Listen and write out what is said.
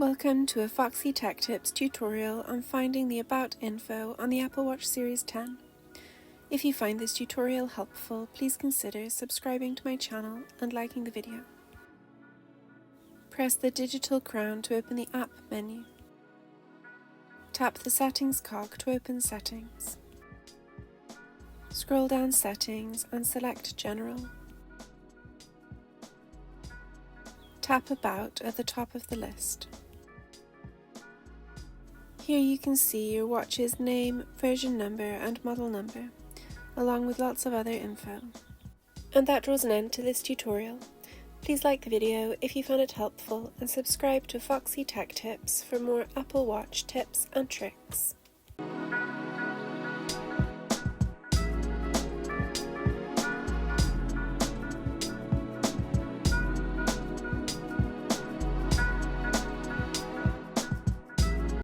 Welcome to a Foxy Tech Tips tutorial on finding the About info on the Apple Watch Series 10. If you find this tutorial helpful, please consider subscribing to my channel and liking the video. Press the digital crown to open the App menu. Tap the Settings cog to open Settings. Scroll down Settings and select General. Tap About at the top of the list. Here you can see your watch's name, version number and model number, along with lots of other info. And that draws an end to this tutorial. Please like the video if you found it helpful and subscribe to Foxy Tech Tips for more Apple Watch tips and tricks.